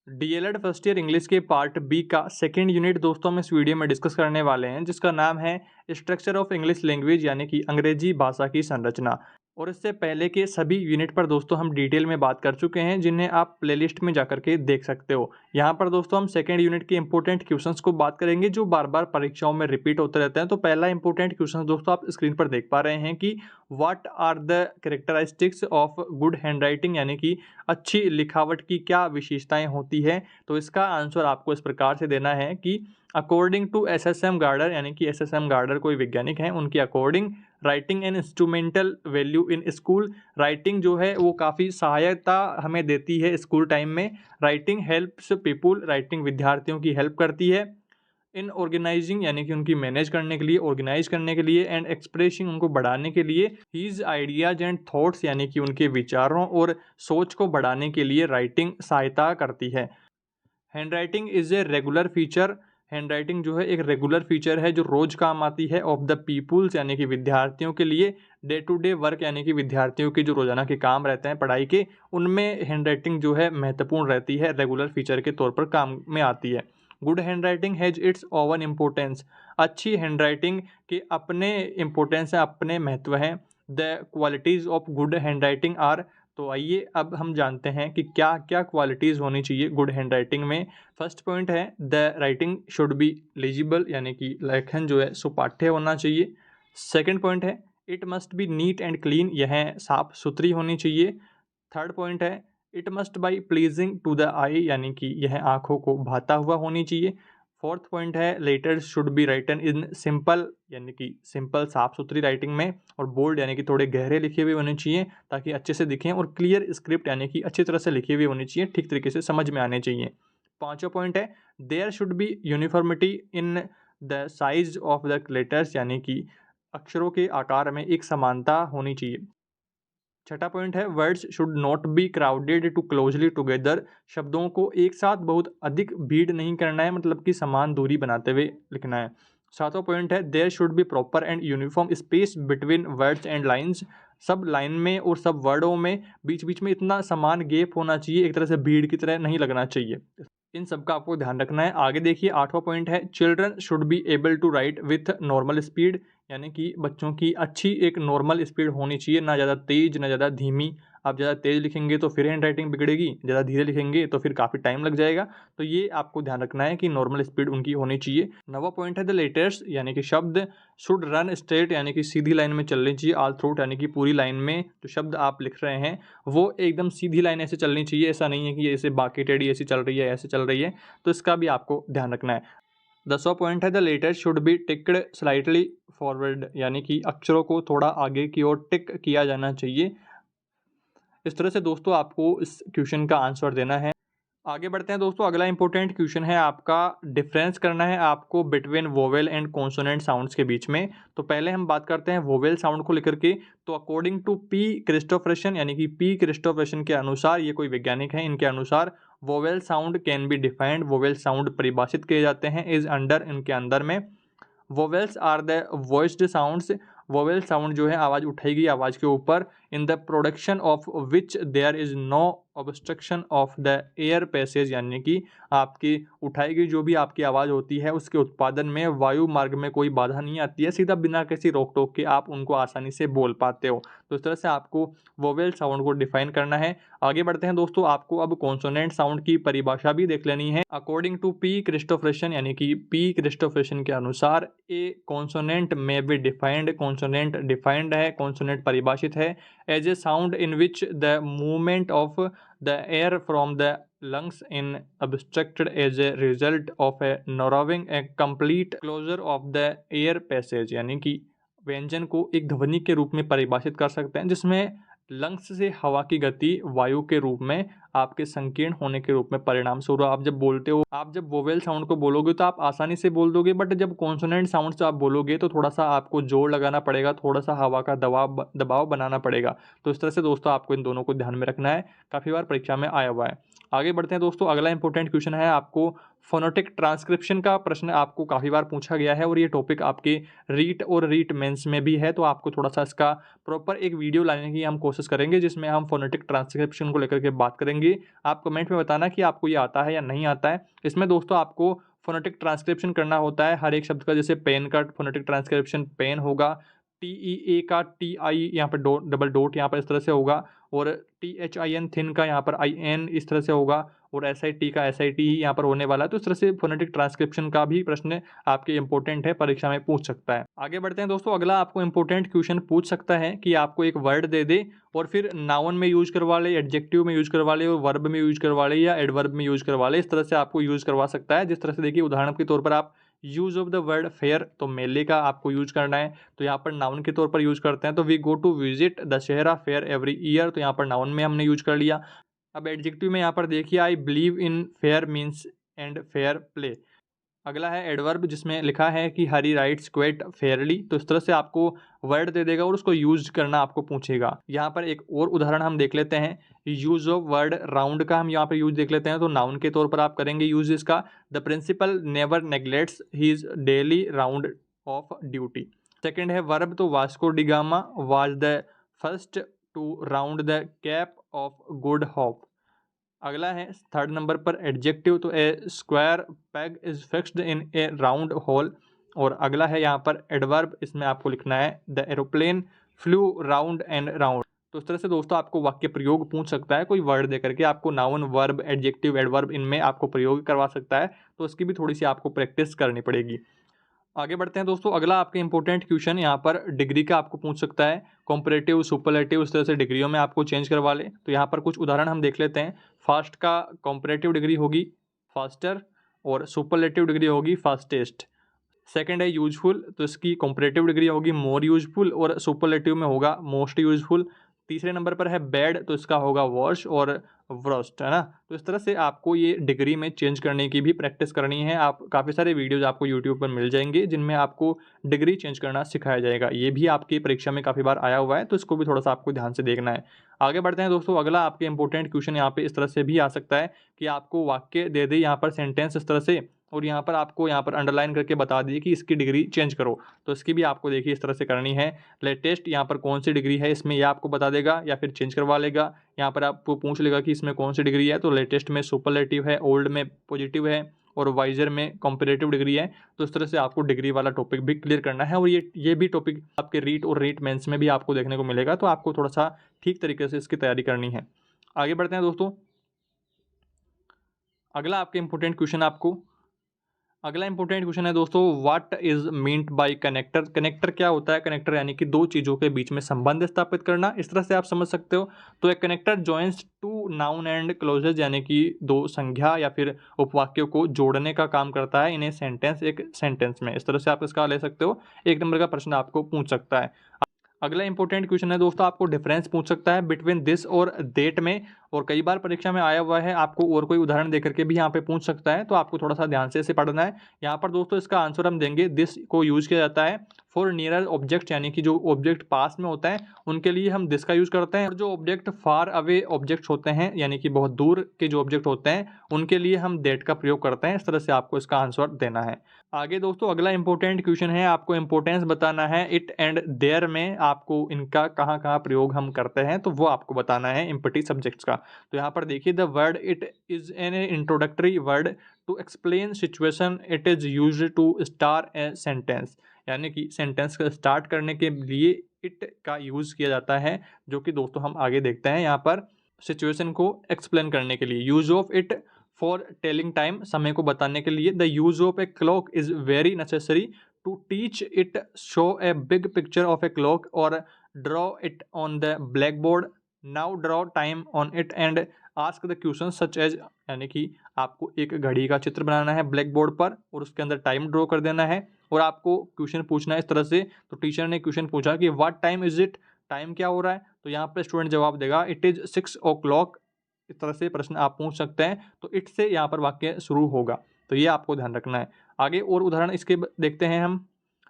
DElEd first year English के part B का second unit दोस्तों हम इस वीडियो में डिस्कस करने वाले हैं, जिसका नाम है स्ट्रक्चर ऑफ इंग्लिश लैंग्वेज यानी कि अंग्रेजी भाषा की संरचना। और इससे पहले के सभी यूनिट पर दोस्तों हम डिटेल में बात कर चुके हैं, जिन्हें आप प्लेलिस्ट में जाकर के देख सकते हो। यहाँ पर दोस्तों हम सेकंड यूनिट के इंपॉर्टेंट क्वेश्चंस को बात करेंगे, जो बार बार परीक्षाओं में रिपीट होते रहते हैं। तो पहला इंपॉर्टेंट क्वेश्चन दोस्तों आप स्क्रीन पर देख पा रहे हैं कि what are the characteristics of good handwriting, यानी कि अच्छी लिखावट की क्या विशेषताएं होती है। तो इसका आंसर आपको इस प्रकार से देना है कि अकॉर्डिंग टू एसएसएम गार्डर, यानी कि एसएसएम गार्डर कोई वैज्ञानिक हैं, उनके according writing and instrumental value in school, writing जो है वो काफ़ी सहायता हमें देती है स्कूल टाइम में। राइटिंग हेल्प्स पीपुल, राइटिंग विद्यार्थियों की हेल्प करती है। इन ऑर्गेनाइजिंग यानी कि उनकी मैनेज करने के लिए, ऑर्गेनाइज करने के लिए, एंड एक्सप्रेसिंग उनको बढ़ाने के लिए, हीज आइडियाज एंड थॉट्स यानी कि उनके विचारों और सोच को बढ़ाने के लिए राइटिंग सहायता करती है। Hand writing is a regular feature, hand writing जो है एक रेगुलर फीचर है जो रोज काम आती है ऑफ द पीपुल्स यानी कि विद्यार्थियों के लिए। डे टू डे वर्क यानी कि विद्यार्थियों के जो रोजाना के काम रहते हैं पढ़ाई के, उनमें हैंड राइटिंग जो है महत्वपूर्ण रहती है, रेगुलर फीचर के तौर पर काम में आती है। Good hand writing has its own importance, अच्छी हैंड राइटिंग के अपने इम्पोर्टेंस हैं, अपने महत्व हैं। The qualities of good hand writing are, तो आइए अब हम जानते हैं कि क्या क्या क्वालिटीज़ होनी चाहिए गुड हैंड राइटिंग में। फर्स्ट पॉइंट है the writing should be legible, यानी कि लेखन जो है सुपाठ्य होना चाहिए। सेकंड पॉइंट है it must be neat and clean, यह साफ सुथरी होनी चाहिए। थर्ड पॉइंट है it must be pleasing to the eye, यानी कि यह आँखों को भाता हुआ होनी चाहिए। फोर्थ पॉइंट है letters should be written in simple, यानी कि सिंपल साफ सुथरी राइटिंग में, और बोल्ड यानी कि थोड़े गहरे लिखे हुए होने चाहिए ताकि अच्छे से दिखें, और क्लियर स्क्रिप्ट यानी कि अच्छी तरह से लिखे हुए होनी चाहिए, ठीक तरीके से समझ में आने चाहिए। पांचवा पॉइंट है there should be uniformity in the size of the letters, यानी कि अक्षरों के आकार में एक समानता होनी चाहिए। छठा पॉइंट है words should not be crowded too closely together, शब्दों को एक साथ बहुत अधिक भीड़ नहीं करना है, मतलब कि समान दूरी बनाते हुए लिखना है। सातवां पॉइंट है there should be proper and uniform space between words and lines, सब लाइन में और सब वर्डों में बीच बीच में इतना समान गैप होना चाहिए, एक तरह से भीड़ की तरह नहीं लगना चाहिए। इन सब का आपको ध्यान रखना है। आगे देखिए आठवां पॉइंट है children should be able to write with normal speed, यानी कि बच्चों की अच्छी एक नॉर्मल स्पीड होनी चाहिए, ना ज़्यादा तेज़ ना ज़्यादा धीमी। आप ज़्यादा तेज़ लिखेंगे तो फिर हैंड राइटिंग बिगड़ेगी, ज़्यादा धीरे लिखेंगे तो फिर काफ़ी टाइम लग जाएगा। तो ये आपको ध्यान रखना है कि नॉर्मल स्पीड उनकी होनी चाहिए। नवा पॉइंट है द लेटर्स, यानी कि शब्द शुड रन स्ट्रेट, यानी कि सीधी लाइन में चलनी चाहिए, ऑल थ्रूट, यानी कि पूरी लाइन में जो शब्द आप लिख रहे हैं वो एकदम सीधी लाइन ऐसे चलनी चाहिए, ऐसा नहीं है कि ऐसे बाकी टेढ़ी ऐसी चल रही है, ऐसे चल रही है। तो इसका भी आपको ध्यान रखना है। 10वां पॉइंट है the letter should be ticked slightly forward, यानी कि अक्षरों को थोड़ा आगे की ओर टिक किया जाना चाहिए। इस तरह से दोस्तों आपको इस क्वेश्चन का आंसर देना है। आगे बढ़ते हैं दोस्तों, अगला इंपॉर्टेंट क्वेश्चन है आपका, डिफरेंस करना है आपको between vowel and consonant sounds के बीच में। तो पहले हम बात करते हैं वोवेल साउंड को लेकर के। तो अकॉर्डिंग टू पी क्रिस्टोफरेशन, यानी कि पी क्रिस्टोफरेशन के अनुसार, ये कोई वैज्ञानिक हैं, इनके अनुसार vowel sound can be defined, vowel sound परिभाषित किए जाते हैं इज अंडर, इनके अंदर में। Vowels are the voiced sounds, vowel sound जो है आवाज़ उठाई गई आवाज़ के ऊपर, in the production of which there is no obstruction of the air passage, यानी कि आपकी उठाई गई जो भी आपकी आवाज़ होती है उसके उत्पादन में वायु मार्ग में कोई बाधा नहीं आती है, सीधा बिना किसी रोक टोक के आप उनको आसानी से बोल पाते हो। तो इस तरह से आपको वोवेल साउंड को डिफाइन करना है। आगे बढ़ते हैं दोस्तों, आपको अब कॉन्सोनेंट साउंड की परिभाषा भी देख लेनी है। अकॉर्डिंग टू पी क्रिस्टोफरेशन, यानी कि पी क्रिस्टोफरेशन के अनुसार a consonant may be defined, consonant defined है, कॉन्सोनेंट परिभाषित है as a sound in which the movement of the air from the lungs in obstructed as a result of a narrowing a complete closure of the air passage, यानी कि व्यंजन को एक ध्वनि के रूप में परिभाषित कर सकते हैं जिसमें लंग्स से हवा की गति वायु के रूप में आपके संकीर्ण होने के रूप में परिणाम स्वरूप आप जब बोलते हो, आप जब वोवेल साउंड को बोलोगे तो आप आसानी से बोल दोगे, बट जब कॉन्सोनेंट साउंड से आप बोलोगे तो थोड़ा सा आपको जोर लगाना पड़ेगा, थोड़ा सा हवा का दबाव बनाना पड़ेगा। तो इस तरह से दोस्तों आपको इन दोनों को ध्यान में रखना है, काफ़ी बार परीक्षा में आया हुआ है। आगे बढ़ते हैं दोस्तों, अगला इंपॉर्टेंट क्वेश्चन है आपको फोनेटिक ट्रांसक्रिप्शन का प्रश्न आपको काफ़ी बार पूछा गया है और ये टॉपिक आपके रीट और रीट मेंस में भी है, तो आपको थोड़ा सा इसका प्रॉपर एक वीडियो लाने की हम कोशिश करेंगे जिसमें हम फोनेटिक ट्रांसक्रिप्शन को लेकर के बात करेंगे। आप कमेंट में बताना कि आपको ये आता है या नहीं आता है। इसमें दोस्तों आपको फोनेटिक ट्रांसक्रिप्शन करना होता है हर एक शब्द का, जैसे पेन का फोनेटिक ट्रांसक्रिप्शन पेन होगा, TEA का TI यहाँ पर डबल डॉट यहाँ पर इस तरह से होगा, और THIN थिन का यहाँ पर IN इस तरह से होगा, और SIT का SIT ही यहाँ पर होने वाला है। तो इस तरह से फोनेटिक ट्रांसक्रिप्शन का भी प्रश्न आपके इंपॉर्टेंट है, परीक्षा में पूछ सकता है। आगे बढ़ते हैं दोस्तों, अगला आपको इंपॉर्टेंट क्वेश्चन पूछ सकता है कि आपको एक वर्ड दे दे और फिर नाउन में यूज करवा ले, एडजेक्टिव में यूज करवा ले, और वर्ब में यूज करवा ले या एडवर्ब में यूज करवा ले। इस तरह से आपको यूज करवा सकता है। जिस तरह से देखिए, उदाहरण के तौर पर आप use of the word fair, तो मेले का आपको यूज करना है, तो यहाँ पर नाउन के तौर पर यूज करते हैं। तो we go to visit Dussehra fair every year, तो यहाँ पर नाउन में हमने यूज कर लिया। अब एडजेक्टिव में यहाँ पर देखिए, I believe in fair means and fair play. अगला है एडवर्ब, जिसमें लिखा है कि हरी राइट्स क्वेट फेयरली, तो इस तरह से आपको वर्ड दे देगा और उसको यूज करना आपको पूछेगा। यहाँ पर एक और उदाहरण हम देख लेते हैं, यूज ऑफ वर्ड राउंड का हम यहाँ पर यूज देख लेते हैं। तो नाउन के तौर पर आप करेंगे यूज इसका, the principal never neglects his daily round of duty. Second है वर्ब, तो Vasco da Gama was the first to round the Cape of Good Hope. अगला है थर्ड नंबर पर एडजेक्टिव, तो a square peg is fixed in a round hole. और अगला है यहाँ पर एडवर्ब, इसमें आपको लिखना है the aeroplane flu round and round. तो इस तरह से दोस्तों आपको वाक्य प्रयोग पूछ सकता है, कोई वर्ड देकर के आपको नाउन वर्ब एडजेक्टिव एडवर्ब इनमें आपको प्रयोग करवा सकता है, तो इसकी भी थोड़ी सी आपको प्रैक्टिस करनी पड़ेगी। आगे बढ़ते हैं दोस्तों, अगला आपके इंपॉर्टेंट क्वेश्चन यहाँ पर डिग्री का आपको पूछ सकता है, कॉम्परेटिव सुपरलेटिव इस तरह से डिग्रियों में आपको चेंज करवा ले। तो यहाँ पर कुछ उदाहरण हम देख लेते हैं। फास्ट का कॉम्परेटिव डिग्री होगी फास्टर, और सुपरलेटिव डिग्री होगी फास्टेस्ट। सेकंड है यूजफुल, तो इसकी कॉम्परेटिव डिग्री होगी मोर यूजफुल, और सुपरलेटिव में होगा मोस्ट यूजफुल। तीसरे नंबर पर है बैड, तो इसका होगा वर्स्ट और वर्स्ट, है ना। तो इस तरह से आपको ये डिग्री में चेंज करने की भी प्रैक्टिस करनी है। आप काफ़ी सारे वीडियोज आपको यूट्यूब पर मिल जाएंगे जिनमें आपको डिग्री चेंज करना सिखाया जाएगा। ये भी आपकी परीक्षा में काफ़ी बार आया हुआ है, तो इसको भी थोड़ा सा आपको ध्यान से देखना है। आगे बढ़ते हैं दोस्तों, अगला आपके इंपॉर्टेंट क्वेश्चन यहाँ पे इस तरह से भी आ सकता है कि आपको वाक्य दे दे यहाँ पर सेंटेंस इस तरह से, और यहाँ पर आपको यहाँ पर अंडरलाइन करके बता दिए कि इसकी डिग्री चेंज करो। तो इसकी भी आपको देखिए इस तरह से करनी है। लेटेस्ट यहाँ पर कौन सी डिग्री है, इसमें यह आपको बता देगा या फिर चेंज करवा लेगा। यहाँ पर आपको पूछ लेगा कि इसमें कौन सी डिग्री है, तो लेटेस्ट में सुपरलेटिव है, ओल्ड में पॉजिटिव है, और वाइजर में कंपैरेटिव डिग्री है। तो इस तरह से आपको डिग्री वाला टॉपिक भी क्लियर करना है, और ये भी टॉपिक आपके रीट और रीट मेंस में भी आपको देखने को मिलेगा। तो आपको थोड़ा सा ठीक तरीके से इसकी तैयारी करनी है। आगे बढ़ते हैं दोस्तों, अगला आपके इंपॉर्टेंट क्वेश्चन अगला इंपॉर्टेंट क्वेश्चन है दोस्तों, what is meant by connector. Connector क्या होता है? कनेक्टर यानी कि दो चीज़ों के बीच में संबंध स्थापित करना, इस तरह से आप समझ सकते हो। तो एक connector joins two noun and clauses, यानी कि दो संज्ञा या फिर उपवाक्यों को जोड़ने का काम करता है इन्हें सेंटेंस एक सेंटेंस में। इस तरह से आप इसका ले सकते हो। एक नंबर का प्रश्न आपको पूछ सकता है। अगला इंपॉर्टेंट क्वेश्चन है दोस्तों, आपको डिफरेंस पूछ सकता है बिटवीन दिस और देट में, और कई बार परीक्षा में आया हुआ है। आपको और कोई उदाहरण देकर के भी यहाँ पे पूछ सकता है, तो आपको थोड़ा सा ध्यान से इसे पढ़ना है। यहाँ पर दोस्तों इसका आंसर हम देंगे, दिस को यूज किया जाता है फॉर नियर ऑब्जेक्ट, यानी कि जो ऑब्जेक्ट पास में होता है उनके लिए हम दिस का यूज करते हैं, और जो ऑब्जेक्ट फार अवे ऑब्जेक्ट होते हैं यानी कि बहुत दूर के जो ऑब्जेक्ट होते हैं उनके लिए हम देट का प्रयोग करते हैं। इस तरह से आपको इसका आंसर देना है। आगे दोस्तों अगला इंपॉर्टेंट क्वेश्चन है, आपको इंपॉर्टेंस बताना है इट एंड देयर में, आपको इनका कहाँ कहाँ प्रयोग हम करते हैं तो वो आपको बताना है इम्पटी सब्जेक्ट्स का। तो यहाँ पर देखिए, the word it is an introductory word to explain situation, it is used to start a sentence, यानी कि सेंटेंस का स्टार्ट करने के लिए इट का यूज किया जाता है, जो कि दोस्तों हम आगे देखते हैं। यहाँ पर सिचुएशन को एक्सप्लेन करने के लिए use of it for telling time, समय को बताने के लिए। The use of a clock is very necessary to teach it, show a big picture of a clock और draw it on the black board, now draw time on it and ask the question such as, यानी कि आपको एक घड़ी का चित्र बनाना है black board पर और उसके अंदर टाइम ड्रॉ कर देना है, और आपको क्वेश्चन पूछना है इस तरह से। तो टीचर ने क्वेश्चन पूछा कि what time is it, time क्या हो रहा है, तो यहाँ पर स्टूडेंट जवाब देगा इट इज 6 o'clock। इस तरह से प्रश्न आप पूछ सकते हैं, तो इट से यहाँ पर वाक्य शुरू होगा, तो ये आपको ध्यान रखना है। आगे और उदाहरण इसके देखते हैं हम।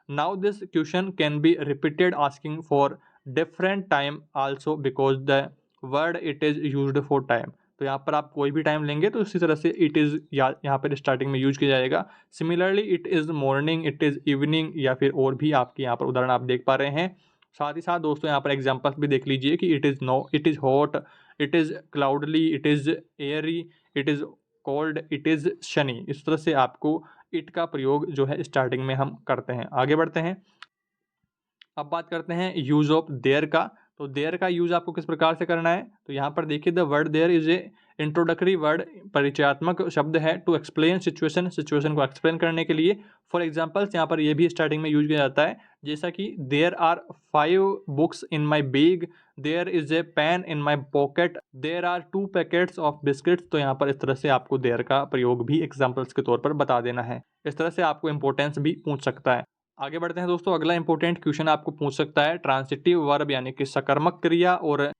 Now this question can be repeated asking for different time also because the word it is used for time. तो यहाँ पर आप कोई भी टाइम लेंगे तो इसी तरह से इट इज़ या यहाँ पर स्टार्टिंग में यूज किया जाएगा। Similarly it is morning, it is evening या फिर और भी आपके यहाँ पर उदाहरण आप देख पा रहे हैं। साथ ही साथ दोस्तों यहाँ पर एग्जाम्पल्स भी देख लीजिए कि it is no, it is hot, it is cloudy, it is airy, it is cold, it is sunny. इस तरह से आपको इट का प्रयोग जो है स्टार्टिंग में हम करते हैं। आगे बढ़ते हैं। अब बात करते हैं यूज़ ऑफ देयर का। तो देयर का यूज़ आपको किस प्रकार से करना है, तो यहाँ पर देखिए the word there is a introductory word, परिचयात्मक शब्द है टू एक्सप्लेन सिचुएशन, सिचुएशन को एक्सप्लेन करने के लिए। फॉर एग्जाम्पल्स यहाँ पर ये भी स्टार्टिंग में यूज किया जाता है, जैसा कि there are 5 books in my bag, there is a pen in my pocket, there are 2 packets of biscuits. तो यहाँ पर इस तरह से आपको देयर का प्रयोग भी एग्जाम्पल्स के तौर पर बता देना है। इस तरह से आपको इंपॉर्टेंस भी पूछ सकता है। आगे बढ़ते हैं दोस्तों। अगला इंपॉर्टेंट क्वेश्चन आपको पूछ सकता है ट्रांसिटिव वर्ब यानी कि सकर्मक क्रिया और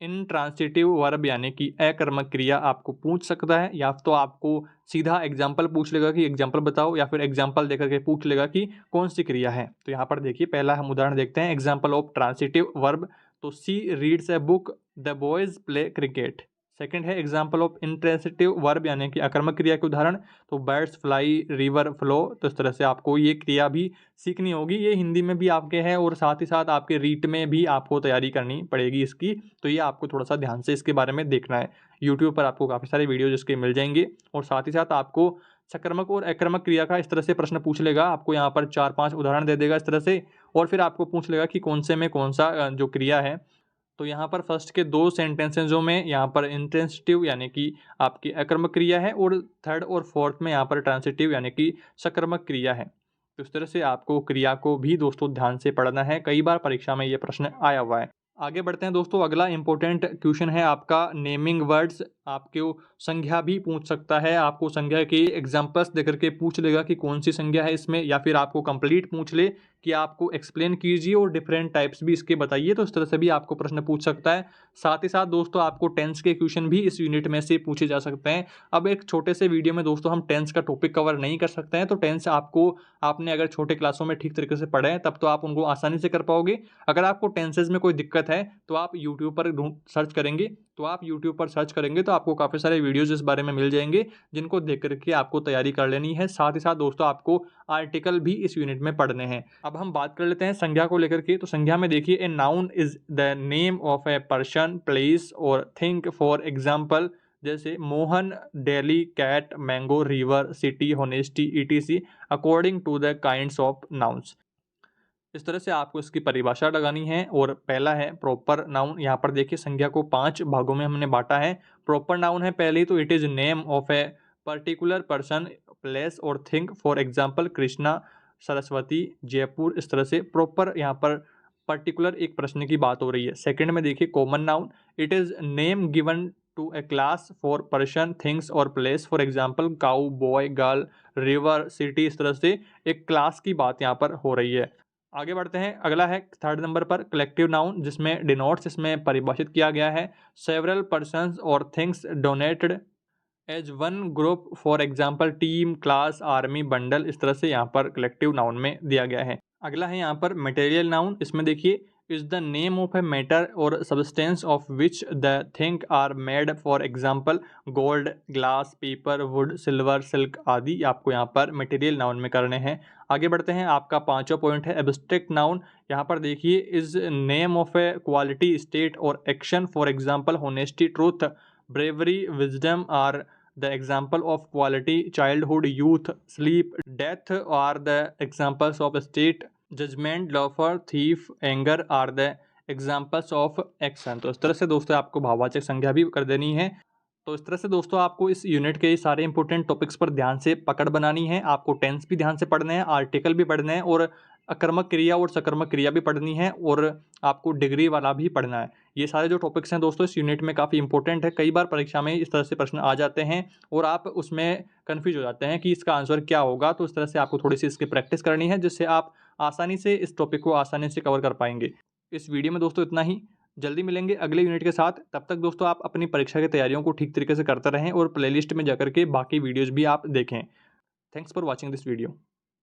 इनट्रांसिटिव वर्ब यानी कि अकर्मक क्रिया आपको पूछ सकता है। या तो आपको सीधा एग्जाम्पल पूछ लेगा कि एग्जाम्पल बताओ, या फिर एग्जाम्पल देकर के पूछ लेगा कि कौन सी क्रिया है। तो यहाँ पर देखिए पहला हम उदाहरण देखते हैं। एग्जाम्पल ऑफ ट्रांसिटिव वर्ब, तो she reads a book, the boys play cricket. Second है एग्जाम्पल ऑफ इंट्रांसिटिव वर्ब यानी कि अकर्मक क्रिया के उदाहरण, तो बर्ड्स फ्लाई, रिवर फ्लो। तो इस तरह से आपको ये क्रिया भी सीखनी होगी। ये हिंदी में भी आपके हैं और साथ ही साथ आपके रीट में भी आपको तैयारी करनी पड़ेगी इसकी। तो ये आपको थोड़ा सा ध्यान से इसके बारे में देखना है। यूट्यूब पर आपको काफ़ी सारे वीडियोज इसके मिल जाएंगे। और साथ ही साथ आपको सकर्मक और अकर्मक क्रिया का इस तरह से प्रश्न पूछ लेगा, आपको यहाँ पर 4-5 उदाहरण दे देगा इस तरह से, और फिर आपको पूछ लेगा कि कौन से में कौन सा जो क्रिया है। तो यहाँ पर फर्स्ट के 2 सेंटेंसेजों में यहाँ पर इंट्रांसिटिव यानी कि आपकी अकर्मक क्रिया है, और थर्ड और फोर्थ में यहाँ पर ट्रांसिटिव यानी कि सकर्मक क्रिया है। तो इस तरह से आपको क्रिया को भी दोस्तों ध्यान से पढ़ना है। कई बार परीक्षा में ये प्रश्न आया हुआ है। आगे बढ़ते हैं दोस्तों। अगला इंपॉर्टेंट क्वेश्चन है आपका नेमिंग वर्ड्स। आपको संज्ञा भी पूछ सकता है। आपको संज्ञा के एग्जाम्पल्स देकर के पूछ लेगा कि कौन सी संज्ञा है इसमें, या फिर आपको कंप्लीट पूछ ले कि आपको एक्सप्लेन कीजिए और डिफरेंट टाइप्स भी इसके बताइए। तो इस तरह से भी आपको प्रश्न पूछ सकता है। साथ ही साथ दोस्तों आपको टेंस के क्वेश्चन भी इस यूनिट में से पूछे जा सकते हैं। अब एक छोटे से वीडियो में दोस्तों हम टेंस का टॉपिक कवर नहीं कर सकते हैं। तो टेंस आपने अगर छोटे क्लासों में ठीक तरीके से पढ़े हैं तब तो आप उनको आसानी से कर पाओगे। अगर आपको टेंसेज में कोई दिक्कत है तो आप यूट्यूब पर सर्च करेंगे, तो आपको काफ़ी सारे वीडियोज़ इस बारे में मिल जाएंगे, जिनको देख करके आपको तैयारी कर लेनी है। साथ ही साथ दोस्तों आपको आर्टिकल भी इस यूनिट में पढ़ने हैं। अब हम बात कर लेते हैं संज्ञा को लेकर के। तो संज्ञा में देखिए a noun is the name of a person, place और थिंग। फॉर एग्जाम्पल जैसे Mohan, Delhi, cat, mango, river, city, honesty, etc according to the kinds of nouns. इस तरह से आपको इसकी परिभाषा लगानी है। और पहला है प्रॉपर नाउन। यहाँ पर देखिए संज्ञा को 5 भागों में हमने बांटा है। प्रॉपर नाउन है पहले, तो it is name of a particular person, place और thing. For example Krishna, Saraswati, Jaipur. इस तरह से प्रॉपर यहाँ पर पर्टिकुलर एक प्रश्न की बात हो रही है। सेकंड में देखिए common noun, it is name given to a class for person, things और place. For example cow, boy, girl, river, city. इस तरह से एक क्लास की बात यहाँ पर हो रही है। आगे बढ़ते हैं। अगला है थर्ड नंबर पर कलेक्टिव नाउन, जिसमें डिनोट्स इसमें परिभाषित किया गया है सेवरल पर्सन्स और things donated as one group. For example team, class, army, bundle. इस तरह से यहाँ पर कलेक्टिव नाउन में दिया गया है। अगला है यहाँ पर मटेरियल नाउन। इसमें देखिए is the name of a matter और substance of which the thing are made. For example gold, glass, paper, wood, silver, silk आदि आपको यहाँ पर मटेरियल नाउन में करने हैं। आगे बढ़ते हैं। आपका 5वां पॉइंट है एब्स्ट्रैक्ट नाउन। यहाँ पर देखिए is name of a quality, state और action. For example honesty, truth, bravery, wisdom are the example of quality. Childhood, youth, sleep, death are the examples of state. Judgment, loafer, thief, anger are the examples of action. तो इस तरह से दोस्तों आपको भाववाचक संज्ञा भी कर देनी है। तो इस तरह से दोस्तों आपको इस यूनिट के सारे इंपॉर्टेंट टॉपिक्स पर ध्यान से पकड़ बनानी है। आपको टेंस भी ध्यान से पढ़ने हैं, आर्टिकल भी पढ़ने हैं, और अकर्मक क्रिया और सकर्मक क्रिया भी पढ़नी है, और आपको डिग्री वाला भी पढ़ना है। ये सारे जो टॉपिक्स हैं दोस्तों इस यूनिट में काफ़ी इंपॉर्टेंट है। कई बार परीक्षा में इस तरह से प्रश्न आ जाते हैं और आप उसमें कन्फ्यूज हो जाते हैं कि इसका आंसर क्या होगा। तो इस तरह से आपको थोड़ी सी इसकी प्रैक्टिस करनी है, जिससे आप आसानी से इस टॉपिक को आसानी से कवर कर पाएंगे। इस वीडियो में दोस्तों इतना ही। जल्दी मिलेंगे अगले यूनिट के साथ। तब तक दोस्तों आप अपनी परीक्षा की तैयारियों को ठीक तरीके से करते रहें और प्लेलिस्ट में जाकर के बाकी वीडियोज़ भी आप देखें। Thanks for watching this video.